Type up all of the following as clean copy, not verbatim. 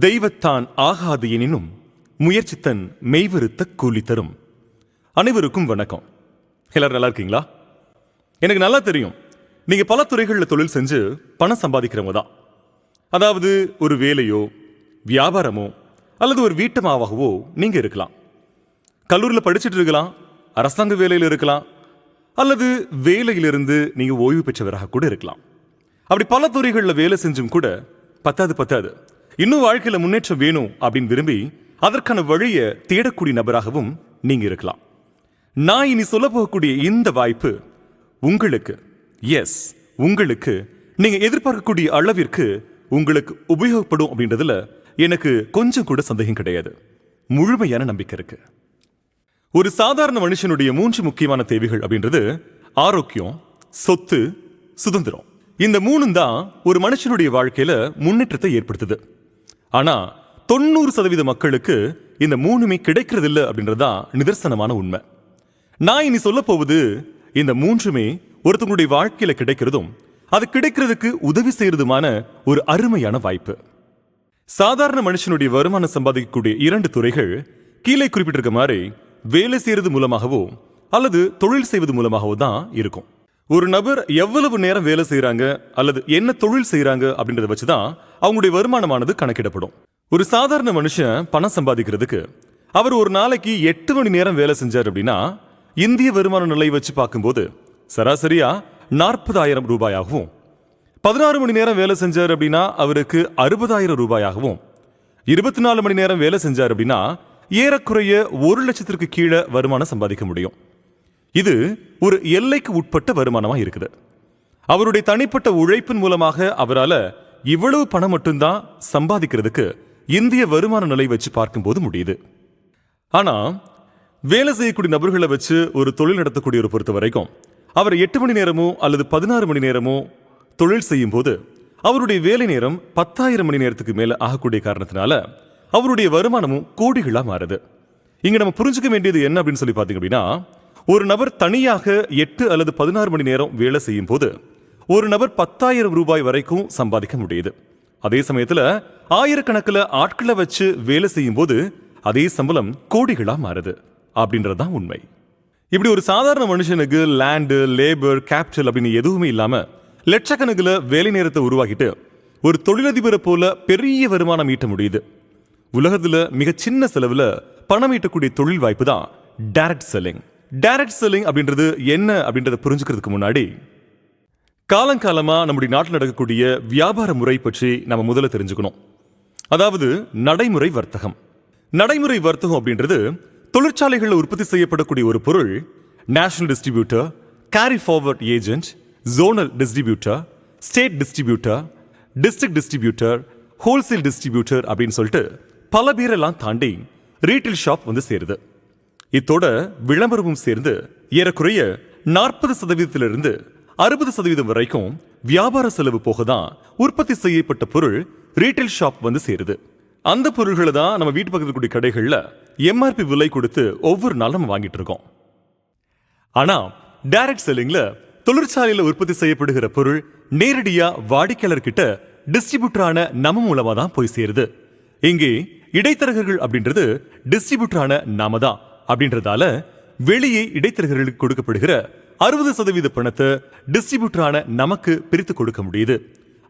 தெய்வத்தான் ஆகாது எனினும் முயற்சித்தன் மெய்வருத்த கூலி தரும். அனைவருக்கும் வணக்கம். எல்லாரும் நல்லா இருக்கீங்களா? எனக்கு நல்லா தெரியும், நீங்க பல துறைகளில் தொழில் செஞ்சு பணம் சம்பாதிக்கிறவங்க தான். அதாவது ஒரு வேலையோ வியாபாரமோ அல்லது ஒரு வீட்டமாகவோ நீங்க இருக்கலாம். கல்லூரியில் படிச்சுட்டு இருக்கலாம், அரசாங்க வேலையில் இருக்கலாம், அல்லது வேலையிலிருந்து நீங்க ஓய்வு பெற்றவராக கூட இருக்கலாம். அப்படி பல துறைகளில் வேலை செஞ்சும் கூட பத்தாது இன்னும் வாழ்க்கையில முன்னேற்றம் வேணும் அப்படின்னு விரும்பி அதற்கான வழியை தேடக்கூடிய நபராகவும் நீங்க இருக்கலாம். நான் இனி சொல்ல போகக்கூடிய இந்த வாய்ப்பு உங்களுக்கு நீங்க எதிர்பார்க்கக்கூடிய அளவிற்கு உங்களுக்கு உபயோகப்படும் அப்படின்றதுல எனக்கு கொஞ்சம் கூட சந்தேகம் கிடையாது. முழுமையான நம்பிக்கை இருக்கு. ஒரு சாதாரண மனுஷனுடைய 3 முக்கியமான தேவைகள் அப்படின்றது ஆரோக்கியம், சொத்து, சுதந்திரம். இந்த 3 தான் ஒரு மனுஷனுடைய வாழ்க்கையில முன்னேற்றத்தை ஏற்படுத்துது. ஆனா 90% மக்களுக்கு இந்த 3மே கிடைக்கிறது இல்லை அப்படின்றதுதான் நிதர்சனமான உண்மை. நான் இனி சொல்ல போவது இந்த 3மே ஒருத்தவங்களுடைய வாழ்க்கையில கிடைக்கிறதும் அது கிடைக்கிறதுக்கு உதவி செய்யறதுமான ஒரு அருமையான வாய்ப்பு. சாதாரண மனுஷனுடைய வருமானம் சம்பாதிக்கக்கூடிய 2 துறைகள் கீழே குறிப்பிட்டிருக்க மாதிரி வேலை செய்யறது மூலமாகவோ அல்லது தொழில் செய்வது மூலமாகவோ தான் இருக்கும். ஒரு நபர் எவ்வளவு நேரம் வேலை செய்யறாங்க அல்லது என்ன தொழில் செய்யறாங்க அப்படின்றத வச்சுதான் அவங்களுடைய வருமானமானது கணக்கிடப்படும். ஒரு சாதாரண மனுஷன் பணம் சம்பாதிக்கிறதுக்கு அவர் ஒரு நாளைக்கு 8 மணி நேரம் வேலை செஞ்சார் அப்படின்னா இந்திய வருமான நிலை வச்சு பார்க்கும்போது சராசரியா 40,000 ரூபாயாகவும், 16 மணி நேரம் வேலை செஞ்சார் அப்படின்னா அவருக்கு 60,000 ரூபாயாகவும், 24 மணி நேரம் வேலை செஞ்சார் அப்படின்னா ஏறக்குறைய 1 லட்சத்திற்கு கீழே வருமானம் சம்பாதிக்க முடியும். இது ஒரு எல்லைக்கு உட்பட்ட வருமானமா இருக்குது. அவருடைய தனிப்பட்ட உழைப்பின் மூலமாக அவரால் இவ்வளவு பணம் மட்டும்தான் சம்பாதிக்கிறதுக்கு இந்திய வருமான நிலை வச்சு பார்க்கும்போது முடியுது. ஆனா வேலை செய்யக்கூடிய நபர்களை வச்சு ஒரு தொழில் நடத்தக்கூடிய ஒரு பொறுத்த வரைக்கும் அவர் 8 மணி நேரமோ அல்லது 16 மணி நேரமோ தொழில் செய்யும் போது அவருடைய வேலை நேரம் 10,000 மணி நேரத்துக்கு மேல ஆகக்கூடிய காரணத்தினால அவருடைய வருமானமும் கோடிகளா மாறுது. இங்க நம்ம புரிஞ்சுக்க வேண்டியது என்ன அப்படின்னு சொல்லி பார்த்தீங்க அப்படின்னா, ஒரு நபர் தனியாக 8 அல்லது 16 மணி நேரம் வேலை செய்யும் போது ஒரு நபர் 10,000 ரூபாய் வரைக்கும் சம்பாதிக்க முடியுது. அதே சமயத்துல ஆயிரக்கணக்கில் ஆட்களை வச்சு வேலை செய்யும் போது அதே சம்பளம் கோடிகளா மாறுது அப்படின்றதுதான் உண்மை. இப்படி ஒரு சாதாரண மனுஷனுக்கு லேண்டு, லேபர், கேபிட்டல் அப்படின்னு எதுவுமே இல்லாம லட்சக்கணக்கில் வேலை நேரத்தை உருவாக்கிட்டு ஒரு தொழிலதிபரை போல பெரிய வருமானம் ஈட்ட முடியுது. உலகத்துல மிக சின்ன செலவுல பணம் ஈட்டக்கூடிய தொழில் வாய்ப்பு தான் டைரக்ட் செல்லிங். டைரக்ட் செல்லிங் அப்படின்றது என்ன அப்படின்றத புரிஞ்சுக்கிறதுக்கு முன்னாடி காலங்காலமா நம்முடைய நாட்டில் நடக்கக்கூடிய வியாபார முறை பற்றி நம்ம முதல்ல தெரிஞ்சுக்கணும். அதாவது நடைமுறை வர்த்தகம். நடைமுறை வர்த்தகம் அப்படின்றது தொழிற்சாலைகளில் உற்பத்தி செய்யப்படக்கூடிய ஒரு பொருள் national distributor, carry forward agent, zonal distributor, state distributor, district distributor, wholesale distributor அப்படின்னு சொல்லிட்டு பல பேரெல்லாம் தாண்டி ரீட்டைல் ஷாப் வந்து சேருது. இத்தோட விளம்பரமும் சேர்ந்து ஏறக்குறைய 40% 60% வரைக்கும் வியாபார செலவு போகதான் உற்பத்தி செய்யப்பட்ட பொருள் ரீட்டைல் ஷாப் வந்து சேருது. அந்த பொருள்களை தான் நம்ம வீட்டு பக்கத்தில் கூடிய கடைகள்ல MRP விலை கொடுத்து ஒவ்வொரு நாளும் நம்ம வாங்கிட்டு இருக்கோம். ஆனா டைரக்ட் செல்லிங்ல தொழிற்சாலையில உற்பத்தி செய்யப்படுகிற பொருள் நேரடியா வாடிக்கையாளர்கிட்ட டிஸ்ட்ரிபியூட்டரான நம்ம மூலமா தான் போய் சேருது. இங்கே இடைத்தரகர்கள் அப்படின்றது டிஸ்ட்ரிபியூட்டரான நாம தான் அப்படின்றதால வெளியே இடைத்தரகர்களுக்கு கொடுக்கப்படுகிற 60% பணத்தை டிஸ்ட்ரிபியூட்டரான நமக்கு பிரித்து கொடுக்க முடியுது.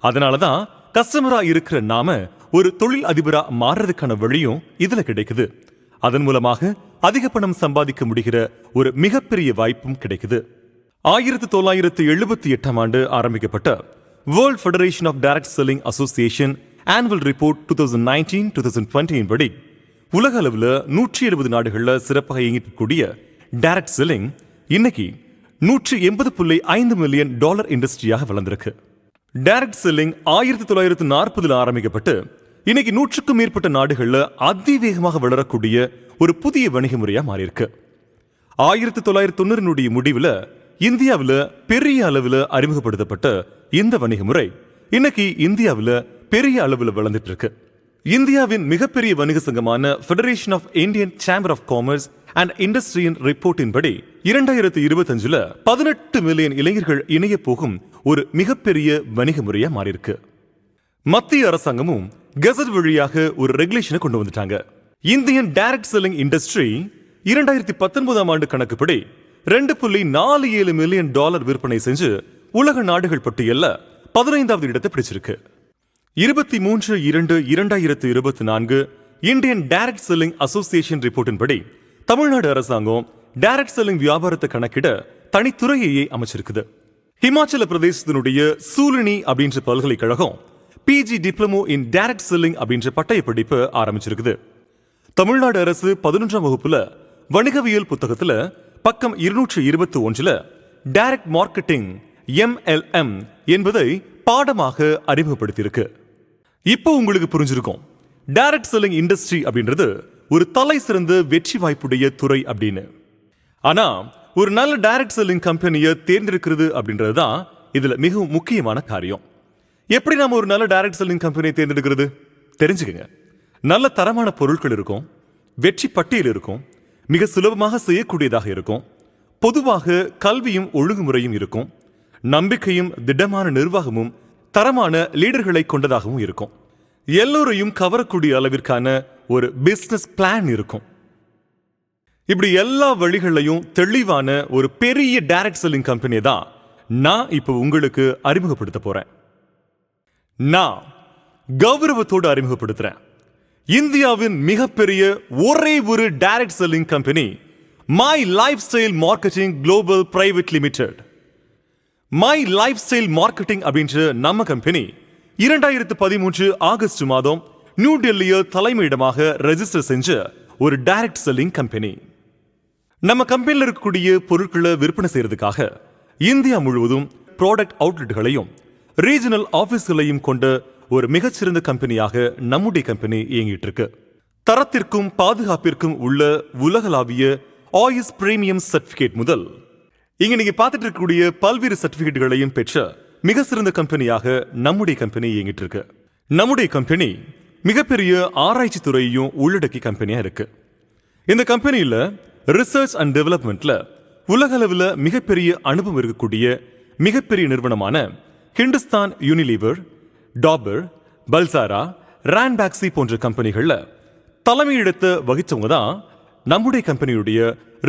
அதனாலதான் கஸ்டமரா இருக்கிற நாம ஒரு தொழில் அதிபரா மாறுறதுக்கான வழியும் இதுல கிடைக்குது. அதன் மூலமாக அதிக பணம் சம்பாதிக்க முடிகிற ஒரு மிகப்பெரிய வாய்ப்பும் கிடைக்குது. 1978 ஆண்டு ஆரம்பிக்கப்பட்ட world federation of direct selling association annual report 2019-2020 படி உலக அளவில் 170 நாடுகளில் சிறப்பாக இயங்கக்கூடிய டைரக்ட் செல்லிங் இன்னைக்கு $180.5 மில்லியன் இண்டஸ்ட்ரியாக வளர்ந்திருக்கு. டைரக்ட் செல்லிங் 1940 ஆரம்பிக்கப்பட்டு இன்னைக்கு 100க்கும் மேற்பட்ட நாடுகளில் அதிவேகமாக வளரக்கூடிய ஒரு புதிய வணிக முறையா மாறியிருக்கு. 1990 முடிவில் இந்தியாவில் பெரிய அளவில் அறிமுகப்படுத்தப்பட்ட இந்த வணிக முறை இன்னைக்கு இந்தியாவில் பெரிய அளவில் வளர்ந்துட்டு இருக்கு. இந்தியாவின் மிகப்பெரிய வணிக சங்கமான Federation of Indian Chamber of Commerce and இண்டஸ்ட்ரியின் ரிப்போர்ட்டின் படி 2025 18 மில்லியன் இளைஞர்கள் இணைய போகும் ஒரு மிகப்பெரிய வணிக முறையா மாறியிருக்கு. மத்திய அரசாங்கமும் கெசட் வழியாக ஒரு ரெகுலேஷனை கொண்டு வந்துட்டாங்க. இந்தியன் டைரக்ட் செல்லிங் இண்டஸ்ட்ரி 2019 ஆண்டு கணக்குப்படி $2.47 மில்லியன் விற்பனை செஞ்சு உலக நாடுகள் பட்டியல்ல 15வது இடத்தை பிடிச்சிருக்கு. 23/2/2024 இந்தியன் டைரக்ட் செல்லிங் அசோசியேஷன் ரிப்போர்ட்டின் படி தமிழ்நாடு அரசாங்கம் டைரக்ட் செல்லிங் வியாபாரத்தை கணக்கிட தனித்துறையையே அமைச்சிருக்குது. ஹிமாச்சல பிரதேசத்தினுடைய சூலினி அப்படின்ற பல்கலைக்கழகம் PG diploma in direct selling அப்படின்ற பட்டய படிப்பு ஆரம்பிச்சிருக்குது. தமிழ்நாடு அரசு 11ஆம் வகுப்புல வணிகவியல் புத்தகத்துல பக்கம் 221 டைரக்ட் மார்க்கெட்டிங் MLM என்பதை பாடமாக அறிமுகப்படுத்தியிருக்கு. இப்போ உங்களுக்கு புரிஞ்சிருக்கும் டைரக்ட் செல்லிங் இண்டஸ்ட்ரி அப்படின்றது ஒரு தலை சிறந்த வெற்றி வாய்ப்புடைய துறை அப்படின்னு. ஆனா ஒரு நல்ல டைரக்ட் செல்லிங் கம்பெனியை தேர்ந்தெடுக்கிறது அப்படின்றது தான் இதுல மிகவும் முக்கியமான காரியம். எப்படி நாம ஒரு நல்ல டைரக்ட் செல்லிங் கம்பெனியை தேர்ந்தெடுக்கிறது தெரிஞ்சுக்கங்க. நல்ல தரமான பொருட்கள் இருக்கும், வெற்றி பட்டியல் இருக்கும், மிக சுலபமாக செய்யக்கூடியதாக இருக்கும், பொதுவாக கல்வியும் ஒழுங்குமுறையும் இருக்கும், நம்பிக்கையும் திடமான நிர்வாகமும் தரமான லீடர்களை கொண்டதாகவும் இருக்கும், எல்லோரையும் கவரக்கூடிய அளவிற்கான ஒரு பிசினஸ் பிளான் இருக்கும். இப்படி எல்லா வழிகளையும் தெளிவான ஒரு பெரிய டைரக்ட் செல்லிங் கம்பெனியை தான் நான் இப்போ உங்களுக்கு அறிமுகப்படுத்த போறேன். நான் கௌரவத்தோடு அறிமுகப்படுத்துறேன் இந்தியாவின் மிகப்பெரிய ஒரே ஒரு direct selling company my life style marketing global private limited. My life style marketing அப்படின்ற நம்ம கம்பெனி 2013 ஆகஸ்ட் மாதம் நியூ டெல்லியை தலைமையிடமாக ரெஜிஸ்டர் செஞ்ச ஒரு டைரக்ட் செல்லிங் கம்பெனி. நம்ம கம்பெனியில் இருக்கக்கூடிய பொருட்களை விற்பனை செய்யறதுக்காக இந்தியா முழுவதும் ப்ராடக்ட் அவுட்லெட்களையும் ரீஜனல் ஆபீஸ்களையும் கொண்ட ஒரு மிகச்சிறந்த கம்பெனியாக நம்முடைய கம்பெனி இயங்கிட்டு இருக்கு. தரத்திற்கும் பாதுகாப்பிற்கும் உள்ள உலகளாவிய ஆயுஸ் பிரீமியம் சர்டிபிகேட் முதல் இங்க நீங்க பார்த்துட்டு இருக்கக்கூடிய பல்வேறு சர்டிபிகேட்டுகளையும் பெற்ற மிக சிறந்த கம்பெனியாக நம்முடைய கம்பெனி இயங்கிட்டு இருக்கு. நம்முடைய கம்பெனி மிகப்பெரிய ஆராய்ச்சி துறையையும் உள்ளடக்கி கம்பெனியா இருக்கு. இந்த கம்பெனியில ரிசர்ச் அண்ட் டெவலப்மெண்ட்ல உலக அளவில் மிகப்பெரிய அனுபவம் இருக்கக்கூடிய மிகப்பெரிய நிறுவனமான ஹிந்துஸ்தான் யூனிலீவர், டாபர், பல்சாரா, ரான்பாக்ஸி போன்ற கம்பெனிகள்ல தலைமையிடத்தை வகிச்சவங்க தான் நம்முடைய கம்பெனியுடைய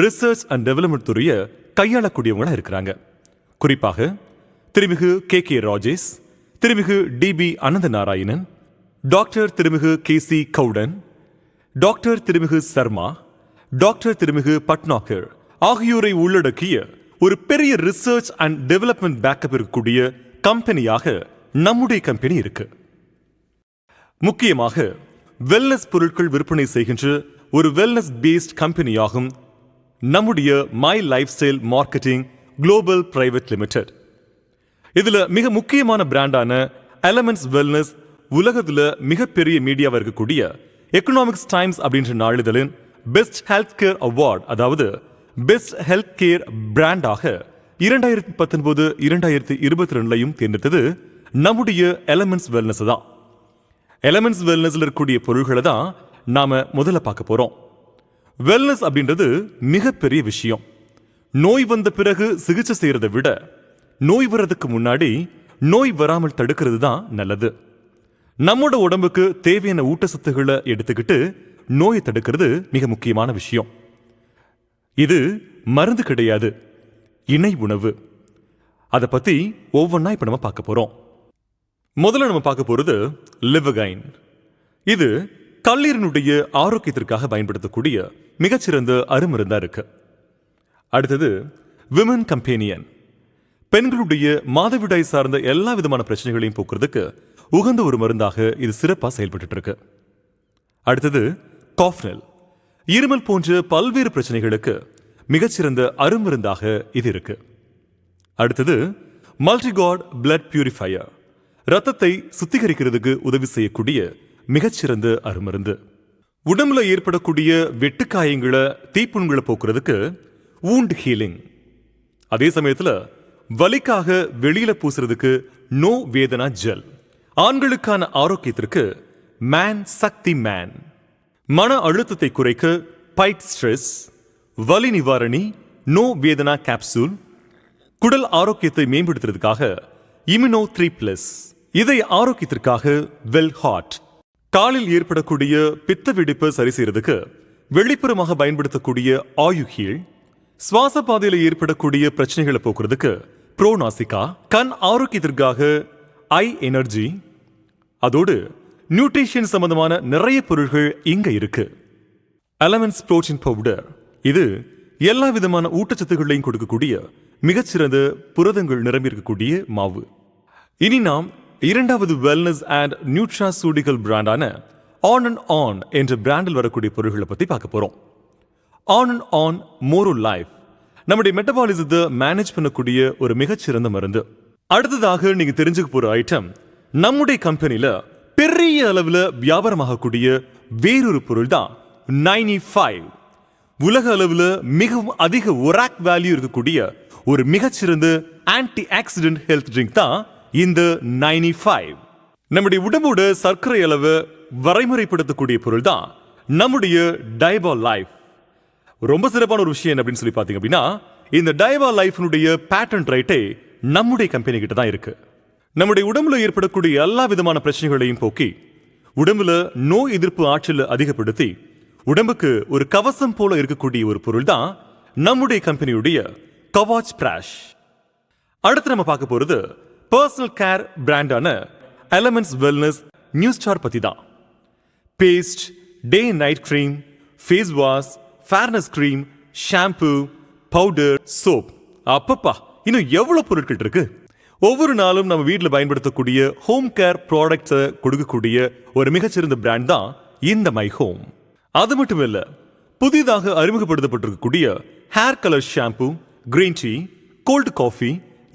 ரிசர்ச் அண்ட் டெவலப்மெண்ட் துறையை கையாளக்கூடியவங்களா இருக்கிறாங்க. குறிப்பாக திருமிகு KK ராஜேஷ், திருமிகு DB அனந்த நாராயணன், டாக்டர் திருமிகு KC கவுடன், டாக்டர் திருமிகு சர்மா, டாக்டர் திருமிகு பட்னாகர் ஆகியோரை உள்ளடக்கிய ஒரு பெரிய ரிசர்ச் அண்ட் டெவலப்மெண்ட் பேக்கப் இருக்கக்கூடிய கம்பெனியாக நம்முடைய கம்பெனி இருக்கு. முக்கியமாக வெல்னஸ் பொருட்கள் விற்பனை செய்கின்ற ஒரு வெல்னஸ் பேஸ்ட் கம்பெனியாகும் நம்முடைய my life style marketing global private limited. இதுல மிக முக்கியமான பிராண்டான எலமெண்ட்ஸ் வெல்னஸ் உலகத்துல மிகப்பெரிய மீடியாவா இருக்கக்கூடிய எக்கனாமிக்ஸ் டைம்ஸ் அப்படின்ற நாளிதழின் பெஸ்ட் ஹெல்த் கேர் அவார்ட், அதாவது பெஸ்ட் ஹெல்த் கேர் பிராண்டாக 2019-2022 தேர்ந்தெடுத்தது நம்முடைய எலமெண்ட்ஸ் வெல்னஸ் தான். எலமெண்ட்ஸ் வெல்னஸ்ல இருக்கக்கூடிய பொருள்களை தான் நாம முதல்ல பார்க்க போறோம். வெல்னஸ் அப்படின்றது மிகப்பெரிய விஷயம். நோய் வந்த பிறகு சிகிச்சை செய்யறதை விட நோய் வர்றதுக்கு முன்னாடி நோய் வராமல் தடுக்கிறது தான் நல்லது. நம்மோட உடம்புக்கு தேவையான ஊட்டச்சத்துக்களை எடுத்துக்கிட்டு நோயை தடுக்கிறது மிக முக்கியமான விஷயம். இது மருந்து கிடையாது, இணை உணவு. அதை பத்தி ஒவ்வொன்றா இப்ப நம்ம பார்க்க போறோம். முதல்ல நம்ம பார்க்க போறது லிவகைன். இது கல்லீரனுடைய ஆரோக்கியத்திற்காக பயன்படுத்தக்கூடிய மிகச்சிறந்த அருமருந்தா இருக்கு. அடுத்தது விமன் கம்பேனியன். பெண்களுடைய மாதவிடாய் சார்ந்த எல்லா விதமான பிரச்சனைகளையும் போக்குறதுக்கு உகந்த ஒரு மருந்தாக இது சிறப்பாக செயல்பட்டு இருக்கு. அடுத்தது காஃப்னெல். இருமல் போன்ற பல்வேறு பிரச்சனைகளுக்கு மிகச்சிறந்த அருமருந்தாக இது இருக்கு. அடுத்தது மல்டிகாட் பிளட் பியூரிஃபையர். ரத்தத்தை சுத்திகரிக்கிறதுக்கு உதவி செய்யக்கூடிய மிகச்சிறந்த அருமருந்து. உடம்புல ஏற்படக்கூடிய வெட்டுக்காயங்களை தீப்புண்களை போக்குறதுக்கு வூண்ட் ஹீலிங். அதே சமயத்துல வலிக்காக வெளியில பூசுறதுக்கு நோ வேதனா ஜெல். ஆண்களுக்கான ஆரோக்கியத்திற்கு மேன் சக்தி மேன். மன அழுத்தத்தை குறைக்க பைட் ஸ்ட்ரெஸ். வலி நிவாரணி நோ வேதனா கேப்சூல். குடல் ஆரோக்கியத்தை மேம்படுத்துறதுக்காக இம்யூனோ 3+. இதய ஆரோக்கியத்திற்காக வெல் ஹாட். காலில் ஏற்படக்கூடிய பித்த வெடிப்பு சரி செய்யறதுக்கு வெளிப்புறமாக பயன்படுத்தக்கூடிய ஆயுகீல், சுவாச பாதையில் ஏற்படக்கூடிய பிரச்சனைகளை போக்குறதுக்கு ப்ரோநாசிகா, கண் ஆரோக்கியத்திற்காக ஐ எனர்ஜி, அதோடு நியூட்ரிஷன் சம்பந்தமான நிறைய பொருட்கள் இங்க இருக்கு. எலமெண்ட்ஸ் புரோட்டீன் பவுடர், இது எல்லா விதமான ஊட்டச்சத்துக்களையும் கொடுக்கக்கூடிய மிகச்சிறந்த புரதங்கள் நிரம்பியிருக்கக்கூடிய மாவு. இனி நாம் இரண்டாவது வெல்னஸ் அண்ட் நியூட்ராசூட்டிகல் பிராண்டான ஆன் அண்ட் ஆன் என்ற பிராண்டில் வரக்கூடிய பொருட்களை பத்தி பார்க்க போறோம். On and on more life நம்முடைய மெட்டபாலிசத்தை மேனேஜ் பண்ணக்கூடிய ஒரு மிகச்சிறந்த மருந்து. அடுத்ததாக நீங்க தெரிஞ்சுக்க போற ஐட்டம், நம்முடைய கம்பெனில பெரிய அளவில் வியாபாரமாகக்கூடிய வேறொரு பொருள் தான் 95. உலக அளவில் மிகவும் அதிக ஒராக் வேல்யூ இருக்கக்கூடிய ஒரு மிகச்சிறந்த ஆன்டி ஆக்சிடென்ட் ஹெல்த் ட்ரிங்க் தான் இந்த 95. நம்முடைய உடம்போட சர்க்கரை அளவு வரைமுறைப்படுத்தக்கூடிய பொருள் தான் நம்முடைய டயபால் லைஃப். ரொம்ப சிறப்பான ஒரு விஷயம் அப்படின்னு சொல்லி பார்த்தீங்க அப்படின்னா, இந்த டயபால் லைஃப்னுடைய பேட்டன்ட் ரைட்டே நம்முடைய கம்பெனி கிட்ட தான் இருக்கு. நம்முடைய உடம்புல ஏற்படக்கூடிய எல்லா விதமான பிரச்சனைகளையும் போக்கி, உடம்புல நோய் எதிர்ப்பு ஆற்றலை அதிகப்படுத்தி, உடம்புக்கு ஒரு கவசம் போல இருக்கக்கூடிய ஒரு பொருள் தான் நம்முடைய கம்பெனியுடைய கவாச் பிராஷ். அடுத்து நம்ம பார்க்க போறது பர்சனல் கேர் பிராண்டான எலமெண்ட்ஸ் வெல்னஸ் நியூ ஸ்டார் பத்தி தான். Paste, day and night cream, face wash, fairness cream, shampoo, powder, soap, அப்பப்பா இன்னும் எவ்வளவு பொருட்கள் இருக்கு. ஒவ்வொரு நாளும் நம்ம வீட்டில் பயன்படுத்தக்கூடிய ஹோம் கேர் ப்ராடக்ட்ஸை கொடுக்கக்கூடிய ஒரு மிகச்சிறந்த பிராண்ட் தான் இந்த மை ஹோம். அது மட்டும் இல்ல, புதிதாக அறிமுகப்படுத்தப்பட்டிருக்கக்கூடிய hair colour shampoo, green tea, cold coffee,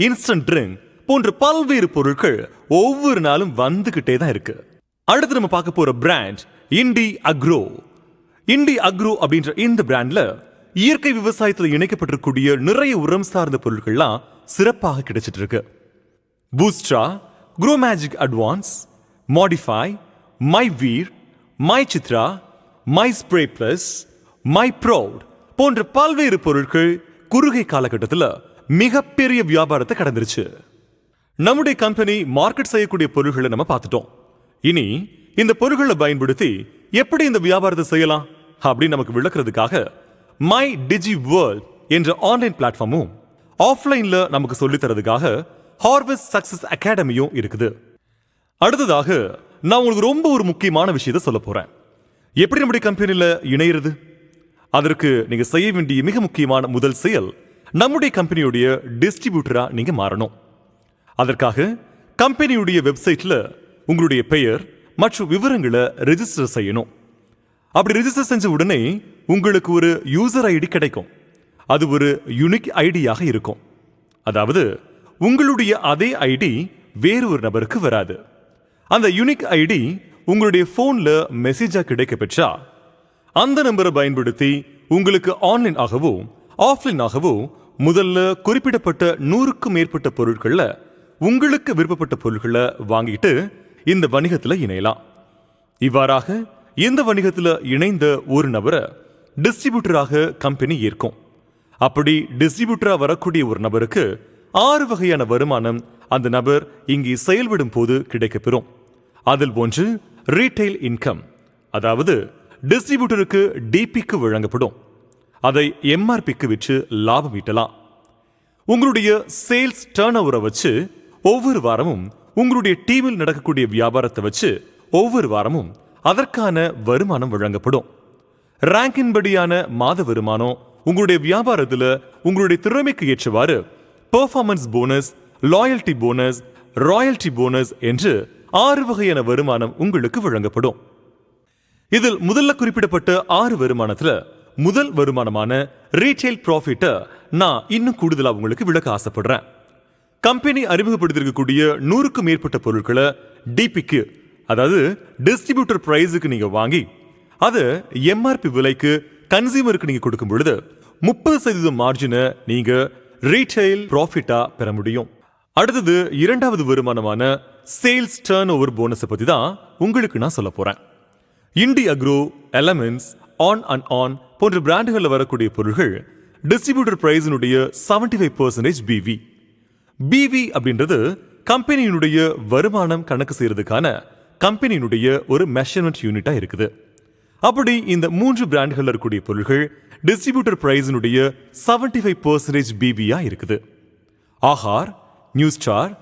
instant drink போன்ற பல்வேறு பொருட்கள் ஒவ்வொரு நாளும் வந்துகிட்டே தான் இருக்கு. அடுத்து நம்ம பார்க்க போற பிராண்ட் இண்டி அக்ரோ. இண்டி அக்ரோ அப்படின்ற இந்த பிராண்ட்ல இயற்கை விவசாயத்தில் இணைக்கப்பட்டிருக்கக்கூடிய நிறைய உரம் சார்ந்த பொருட்கள்லாம் சிறப்பாக கிடைச்சிட்டு இருக்கு. பூஸ்ட்ரா, grow magic advance, modify, my Veer, my Chitra, my spray plus, my proud போன்ற பல்வேறு பொருட்கள் குறுகிய காலகட்டத்தில் மிகப்பெரிய வியாபாரத்தை கடந்துருச்சு. நம்முடைய கம்பெனி மார்க்கெட் செய்யக்கூடிய பொருட்களை நம்ம பார்த்துட்டோம். இனி இந்த பொருட்களை பயன்படுத்தி எப்படி இந்த வியாபாரத்தை செய்யலாம் அப்படின்னு நமக்கு விளக்குறதுக்காக மை டிஜி வேர்ல்ட் என்ற ஆன்லைன் பிளாட்ஃபார்மும், ஆஃப்லைன்ல நமக்கு சொல்லி தரதுக்காக ஹார்வெஸ்ட் சக்சஸ் அகாடமியும் இருக்குது. அடுத்ததாக நான் உங்களுக்கு ரொம்ப ஒரு முக்கியமான விஷயத்தை சொல்ல போறேன். எப்படி நம்முடைய கம்பெனியில் இணையிறது? அதற்கு நீங்க செய்ய வேண்டிய மிக முக்கியமான முதல் செயல், நம்முடைய கம்பெனியுடைய டிஸ்ட்ரிபியூட்டரா நீங்க மாறணும். அதற்காக கம்பெனியுடைய வெப்சைட்ல உங்களுடைய பெயர் மற்றும் விவரங்களை ரெஜிஸ்டர் செய்யணும். அப்படி ரெஜிஸ்டர் செஞ்ச உடனே உங்களுக்கு ஒரு யூசர் ஐடி கிடைக்கும். அது ஒரு யூனிக் ஐடியாக இருக்கும். அதாவது உங்களுடைய அதே ஐடி வேறு ஒரு நபருக்கு வராது. அந்த யூனிக் ஐடி உங்களுடைய போன்ல மெசேஜா கிடைக்க பெற்றா அந்த நம்பரை பயன்படுத்தி உங்களுக்கு ஆன்லைன் ஆகவோ ஆஃப்லைன் ஆகவோ முதல்ல குறிப்பிடப்பட்ட 100க்கும் மேற்பட்ட பொருட்கள்ல உங்களுக்கு விருப்பப்பட்ட பொருட்களை வாங்கிட்டு இந்த வணிகத்துல இணையலாம். இவ்வாறாக இந்த வணிகத்துல இணைந்த ஒரு நபரை டிஸ்ட்ரிபியூட்டராக கம்பெனி ஏற்கும். அப்படி டிஸ்ட்ரிபியூட்டரா வரக்கூடிய ஒரு நபருக்கு 6 வகையான வருமானம் அந்த நபர் இங்கே செயல்படும் போது கிடைக்கப்பெறும். அதில் ஒன்று ரீட்டைல் இன்கம், அதாவது டிஸ்ட்ரிபியூட்டருக்கு டிபிக்கு வழங்கப்படும். அதை எம்ஆர்பிக்கு விற்று லாபம் ஈட்டலாம். உங்களுடைய சேல்ஸ் டர்ன் ஓவரை வச்சு ஒவ்வொரு வாரமும் உங்களுடைய டீமில் நடக்கக்கூடிய வியாபாரத்தை வச்சு ஒவ்வொரு வாரமும் அதற்கான வருமானம் வழங்கப்படும். ரேங்கின் படியான மாத வருமானம், உங்களுடைய வியாபாரத்தில் உங்களுடைய திறமைக்கு ஏற்றவாறு performance bonus, loyalty bonus, royalty bonus என்று 6 வகையான வருமானம் உங்களுக்கு வழங்கப்படும். இதில் முதல்ல குறிப்பிடப்பட்ட 6 வருமானத்துல முதல் வருமானமான ரீட்டைல் ப்ராஃபிட்ட நான் இன்னும் கூடுதலா உங்களுக்கு விளக்க ஆசைப்படுறேன். கம்பெனி அறிமுகப்படுத்திருக்கக்கூடிய 100க்கும் மேற்பட்ட பொருட்களை டிபிக்கு, அதாவது டிஸ்ட்ரிபியூட்டர் பிரைஸுக்கு நீங்க வாங்கி அதை எம்ஆர்பி விலைக்கு கன்சியூமருக்கு நீங்க கொடுக்கும் பொழுது 30% மார்ஜினை நீங்க ரீட்டைல் ப்ராஃபிட்டா பெற முடியும். அடுத்தது இரண்டாவது வருமானமான சேல்ஸ் டர்ன் ஓவர் போனஸை பத்தி தான் உங்களுக்கு நான் சொல்ல போறேன். Indi Agro, elements, on and on போன்ற பிராண்டுகளில் வரக்கூடிய பொருட்கள் டிஸ்ட்ரிபியூட்டர் பிரைஸினுடைய 75% பிவி அப்படின்றது கம்பெனியினுடைய வருமானம் கணக்கு செய்யறதுக்கான கம்பெனியினுடைய ஒரு மெஷர்மெண்ட் யூனிட்டா இருக்குது. அப்படி இந்த 3 பிராண்டுகள் இருக்கக்கூடிய பொருட்கள் டிஸ்ட்ரிபியூட்டர் பிரைஸினுடைய 75% பிபியா இருக்குது. Aahar, new star,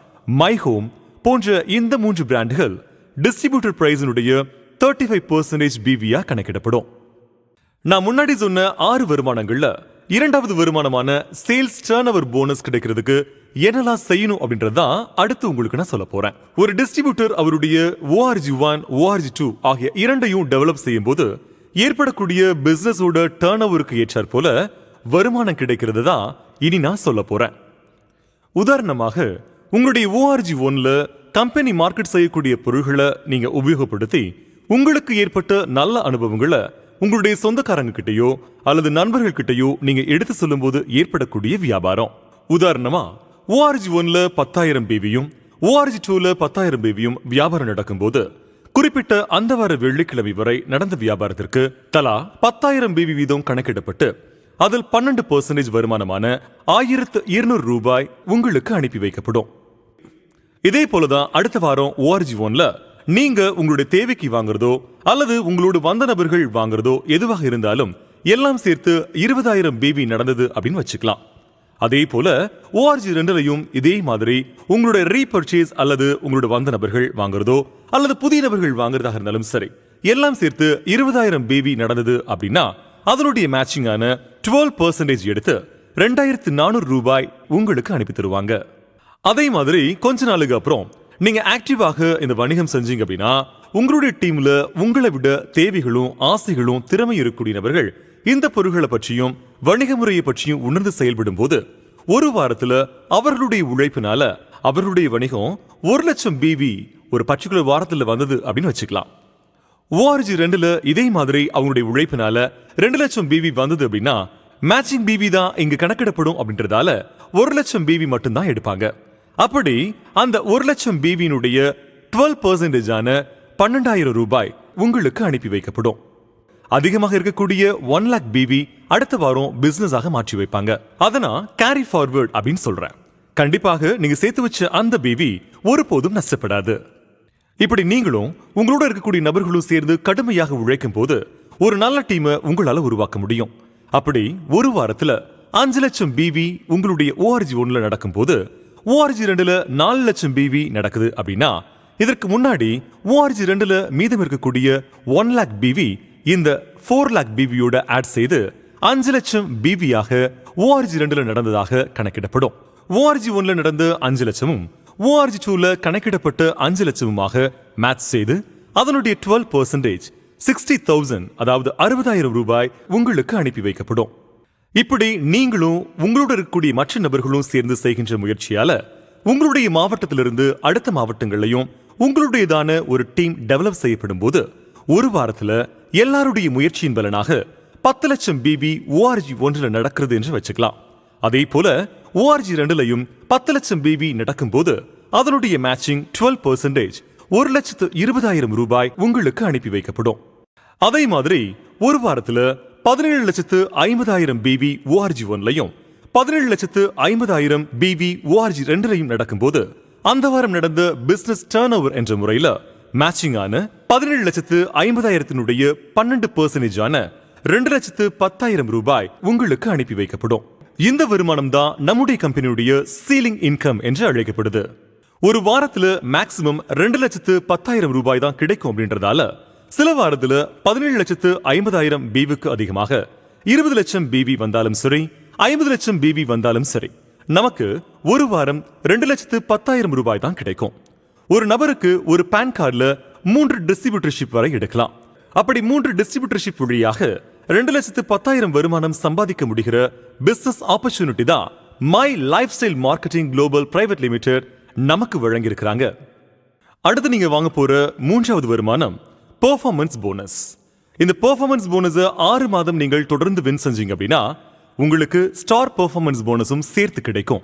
my home போன்ற இந்த 3 பிராண்டுகள் டிஸ்ட்ரிபியூட்டர் பிரைஸினுடைய 35% பிபியா கணக்கிடப்படும். நான் முன்னாடி சொன்ன 6 வருமானங்கள்ல இரண்டாவது வருமானமான சேல்ஸ் டர்ன்ஓவர் போனஸ் கிடைக்கிறதுக்கு என்னெல்லாம் செய்யணும் அப்படின்றதான் அடுத்து உங்களுக்கு நான் சொல்ல போறேன். ஒரு டிஸ்ட்ரிபியூட்டர் அவருடைய ORG1, ORG2 ஆகிய இரண்டையும் டெவலப் செய்யும் போது ஏற்படக்கூடிய பிசினஸோட டர்ன்ஓவருக்கு ஏற்றாற் போல வருமானம் கிடைக்கிறது தான் இனி நான் சொல்ல போறேன். உதாரணமாக உங்களுடைய ORG1ல கம்பெனி மார்க்கெட் செய்யக்கூடிய பொருட்களை நீங்க உபயோகப்படுத்தி உங்களுக்கு ஏற்பட்ட நல்ல அனுபவங்களை உங்களுடைய சொந்தக்காரங்க கிட்டயோ அல்லது நண்பர்கள் கிட்டயோ நீங்க எடுத்து சொல்லும் போது ஏற்படக்கூடிய வியாபாரம். உதாரணமா ORG1ல 10,000 பிவியும் ORG2ல 10,000 பிவியும் வியாபாரம் நடக்கும் போது குறிப்பிட்ட அந்த வார வெள்ளிக்கிழமை வரை நடந்த வியாபாரத்திற்கு தலா 10,000 பிவி வீதம் கணக்கிடப்பட்டு அதில் 12% வருமானமான 1,200 ரூபாய் உங்களுக்கு அனுப்பி வைக்கப்படும். இதே போலதான் அடுத்த வாரம் ORG1ல நீங்க உங்களுடைய தேவைக்கு வாங்குறதோ அல்லது உங்களோட வந்த நபர்கள் வாங்குறதோ எதுவாக இருந்தாலும் எல்லாம் சேர்த்து 20,000 பிவி நடந்தது அப்படின்னு வச்சுக்கலாம். அதே போல ORG2லையும் இதே மாதிரி உங்களுடைய ரீபர்ச்சேஸ் அல்லது உங்களோட வந்த நபர்கள் வாங்குறதோ அல்லது புதிய நபர்கள் வாங்குறதாக இருந்தாலும் சரி எல்லாம் சேர்த்து 20,000 பிவி நடந்தது அப்படின்னா அதனுடைய மேட்சிங்கான 12% எடுத்து 2,400 ரூபாய் உங்களுக்கு அனுப்பி தருவாங்க. அதே மாதிரி கொஞ்ச நாளுக்கு அப்புறம் நீங்க ஆக்டிவாக இந்த வணிகம் செஞ்சீங்க அப்படின்னா உங்களுடைய டீம்ல உங்களை விட தேவைகளும் ஆசைகளும் திறமை இருக்கக்கூடிய நபர்கள் இந்த பொருட்களை பற்றியும் வணிக முறையை பற்றியும் உணர்ந்து செயல்படும் போது ஒரு வாரத்துல அவர்களுடைய உழைப்பினால அவர்களுடைய வணிகம் 1,00,000 பிவி ஒரு பர்டிகுலர் வாரத்துல வந்தது அப்படின்னு வச்சுக்கலாம். ORG2ல இதே மாதிரி அவங்களுடைய உழைப்பினால 2,00,000 பிவி வந்தது அப்படின்னா மேட்சிங் பிவி தான் இங்கு கணக்கிடப்படும் அப்படின்றதால 1,00,000 பிவி மட்டும்தான் எடுப்பாங்க. அப்படி அந்த 1,00,000 பிவியினுடைய 12% 12,000 ரூபாய் உங்களுக்கு அனுப்பி வைக்கப்படும். அதிகமாக இருக்கக்கூடிய 1,00,000 பிவி அடுத்த வாரம் பிசினஸ் ஆக மாற்றி வைப்பாங்க. அதனா கேரி ஃபார்வர்ட் அப்படின்னு சொல்றேன். கண்டிப்பாக நீங்க சேர்த்து வச்ச அந்த பிவி ஒருபோதும் நஷ்டப்படாது. இப்படி நீங்களும் உங்களோட இருக்கக்கூடிய நபர்களும் சேர்ந்து கடுமையாக உழைக்கும் போது ஒரு நல்ல டீமை உங்களால உருவாக்க முடியும். அப்படி ஒரு வாரத்துல 5,00,000 பிவி உங்களுடைய ORG1ல நடக்கும் போது ORG2ல 4,00,000 பிவி நடக்குது அப்படின்னா இதற்கு முன்னாடி ORG2ல மீதம் இருக்கக்கூடிய 1,00,000 பிவி இந்த 4,00,000 பிவியோட ஆட் செய்து 5,00,000 பிவியாக ORG2ல நடந்ததாக கணக்கிடப்படும். ORG1ல நடந்த 5,00,000ம் ORG2ல கணக்கிடப்பட்ட 5,00,000மாக மேட்ச் செய்து அதனுடைய 12% 60,000 அதாவது 60,000 ரூபாய் உங்களுக்கு அனுப்பி வைக்கப்படும். இப்படி நீங்களும் உங்களோட இருக்கக்கூடிய மற்ற நபர்களும் சேர்ந்து செய்கின்ற முயற்சியால உங்களுடைய மாவட்டத்திலிருந்து அடுத்த மாவட்டங்களையும் உங்களுடையதான ஒரு டீம் டெவலப் செய்யப்படும் போது ஒரு வாரத்துல எல்லாருடைய முயற்சியின் பலனாக 10,00,000 பிவி ORG1ல நடக்கிறது என்று வச்சுக்கலாம். அதே போல ORG2லையும் 10,00,000 பிவி நடக்கும் போது அதனுடைய மேட்சிங் 12% 1,20,000 ரூபாய் உங்களுக்கு அனுப்பி வைக்கப்படும். அதே மாதிரி ஒரு வாரத்துல 17,50,000 பிவி ORG1லையும் 17,50,000 பிவி ORG2லையும் நடக்கும்போது அந்த வாரம் நடந்த பிசினஸ் டர்ன்ஓவர் என்ற முறையில மேட்சிங்கான 17,50,000 12% 2,10,000 ரூபாய் உங்களுக்கு அனுப்பி வைக்கப்படும். இந்த வருமானம் தான் நம்முடைய கம்பெனியுடைய சீலிங் இன்கம் என்று அழைக்கப்படுது. ஒரு வாரத்துல மேக்சிமம் 2,10,000 ரூபாய் தான் கிடைக்கும் அப்படின்றதால சில வாரத்துல 17,50,000 பிவிக்கு அதிகமாக 20,00,000 பிவி வந்தாலும் சரி 50,00,000 பிவி வந்தாலும் சரி நமக்கு ஒரு வாரம் 2,10,000 ரூபாய் தான் கிடைக்கும். ஒரு நபருக்கு ஒரு பான் கார்டுல 3 டிஸ்ட்ரிபியூட்டர்ஷிப் வரை எடுக்கலாம். அப்படி 3 டிஸ்ட்ரிபியூட்டர்ஷிப் வழியாக 2,10,000 வருமானம் சம்பாதிக்க முடிகிற பிசினஸ் ஆப்பர்ச்சுனிட்டி தான் my life style marketing global private limited நமக்கு வழங்கியிருக்கிறாங்க. அடுத்து நீங்க வாங்க போற 3வது வருமானம் பெர்ஃபார்மன்ஸ் போனஸ். இந்த பெர்ஃபார்மன்ஸ் போனஸ் 6 மாதம் நீங்கள் தொடர்ந்து வின் செஞ்சீங்க அப்படின்னா உங்களுக்கு ஸ்டார் பெர்ஃபார்மன்ஸ் போனஸும் சேர்த்து கிடைக்கும்.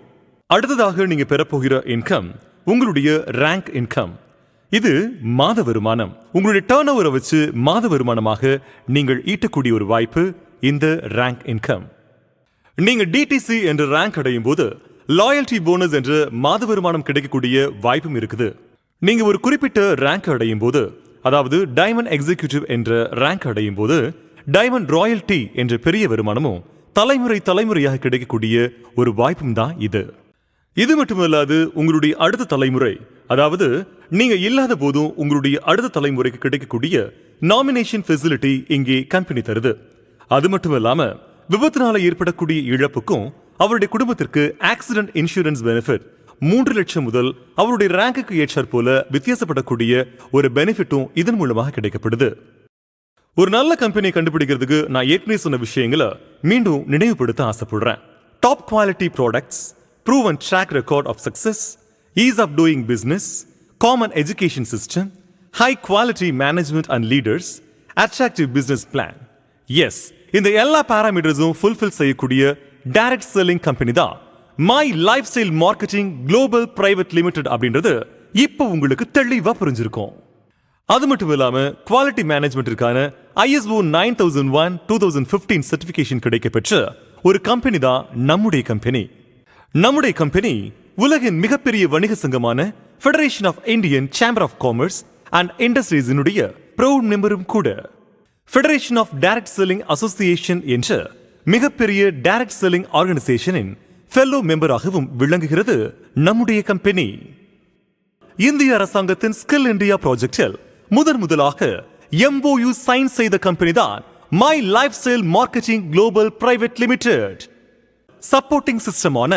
அடுத்ததாக நீங்க பெறப்போகிற இன்கம் உங்களுடைய ரேங்க் இன்கம். இது மாத வருமானம். உங்களுடைய டர்ன் ஓவரை வச்சு மாத வருமானமாக நீங்கள் ஈட்டக்கூடிய ஒரு வாய்ப்பு இந்த ரேங்க் இன்கம். நீங்க DTC என்ற ரேங்க் அடையும் போது லாயல்டி போனஸ் என்ற மாத வருமானம் கிடைக்கக்கூடிய வாய்ப்பும் இருக்குது. நீங்க ஒரு குறிப்பிட்ட ரேங்க் அடையும் போது, அதாவது டைமண்ட் எக்ஸிகியூட்டிவ் என்ற ரேங்க் அடையும் போது, டைமண்ட் ராயல்டி என்ற பெரிய வருமானமும் தலைமுறையாக கிடைக்கக்கூடிய ஒரு வாய்ப்பும் தான் இது. இது மட்டுமல்லாது உங்களுடைய அடுத்த தலைமுறை, அதாவது நீங்க இல்லாத போதும் உங்களுடைய அடுத்த தலைமுறைக்கு கிடைக்கக்கூடிய நாமினேஷன் ஃபெசிலிட்டி இங்கே கம்பெனி தருது. அது மட்டும் இல்லாம விபத்தினால ஏற்படக்கூடிய இழப்புக்கும் அவருடைய குடும்பத்திற்கு ஆக்சிடென்ட் இன்சூரன்ஸ் பெனிஃபிட் 3 லட்சம் முதல் அவருடைய ரேங்குக்கு ஏற்றாற் போல வித்தியாசப்படக்கூடிய ஒரு பெனிஃபிட்டும் இதன் மூலமாக கிடைக்கப்படுது. ஒரு நல்ல கம்பெனியை கண்டுபிடிக்கிறதுக்கு நான் ஏற்கனவே சொன்ன விஷயங்களை மீண்டும் நினைவுபடுத்த ஆசைப்படுறேன். Top quality products, proven track record of success, ease of doing business, common education system, high quality management and leaders, attractive business plan. Yes, இந்த எல்லா பாராமீட்டர்ஸும் ஃபுல்ஃபில் செய்யக்கூடிய டைரக்ட் செல்லிங் கம்பெனி தான் my life style marketing global private limited அப்படின்றது இப்போ உங்களுக்கு தெளிவா புரிஞ்சிருக்கும். அது மட்டும் இல்லாம குவாலிட்டி மேனேஜ்மெண்ட்டிற்கான ISO 9001-2015 சர்டிபிகேஷன் கிடைக்கப்பெற்ற ஒரு கம்பெனி தான் நம்முடைய கம்பெனி. நம்முடைய கம்பெனி உலகின் மிகப்பெரிய வணிக சங்கமான Federation of Indian Chamber of Commerce and இண்டஸ்ட்ரீஸினுடைய ப்ரௌட் மெம்பரும் கூட. Federation of direct selling association என்ற மிகப்பெரிய டைரக்ட் செல்லிங் ஆர்கனைசேஷனின் ஃபெல்லோ மெம்பராகவும் விளங்குகிறது நம்முடைய கம்பெனி. இந்திய அரசாங்கத்தின் ஸ்கில் இந்தியா ப்ராஜெக்டில் முதலாக MOU சைன் செய்த கம்பெனி தான் my life style marketing global private limited. Supporting சிஸ்டமான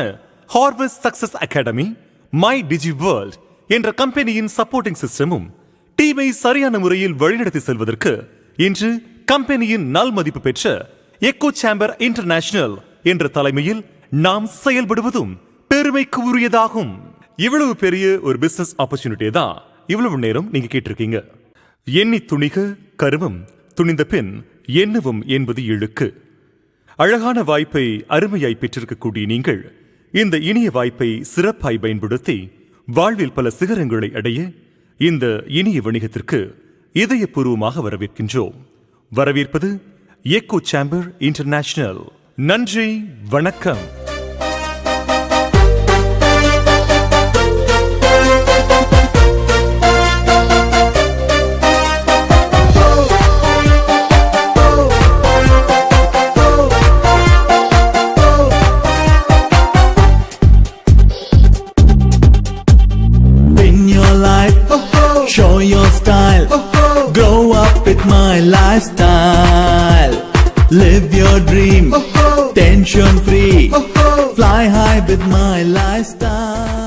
harvest success academy, my digi world என்ற கம்பெனியின் சப்போர்ட்டிங் சிஸ்டமும் டீமை சரியான முறையில் வழிநடத்தி செல்வதற்கு இன்று கம்பெனியின் நல் மதிப்பு பெற்ற எக்கோ சேம்பர் இன்டர்நேஷனல் என்ற தலைமையில் நாம் செயல்படுவதும் பெருமைக்கு உரியதாகும். இவ்வளவு பெரிய ஒரு பிசினஸ் ஆப்பர்ச்சுனிட்டி தான் இவ்வளவு நேரம் நீங்க கேட்டிருக்கீங்க. எண்ணி துணிக கருமம், துணிந்த பின் எண்ணுவும் என்பது இழுக்கு. அழகான வாய்ப்பை அருமையாய் பெற்றிருக்கக்கூடிய நீங்கள் இந்த இனிய வாய்ப்பை சிறப்பாய் பயன்படுத்தி வாழ்வில் பல சிகரங்களை அடைய இந்த இனிய வணிகத்திற்கு இதயபூர்வமாக வரவேற்கின்றோம். வரவேற்பது எக்கோ சேம்பர் இன்டர்நேஷனல். நன்றி, வணக்கம். Show your style, grow up with my lifestyle. Live your dream, tension free, fly high with my lifestyle.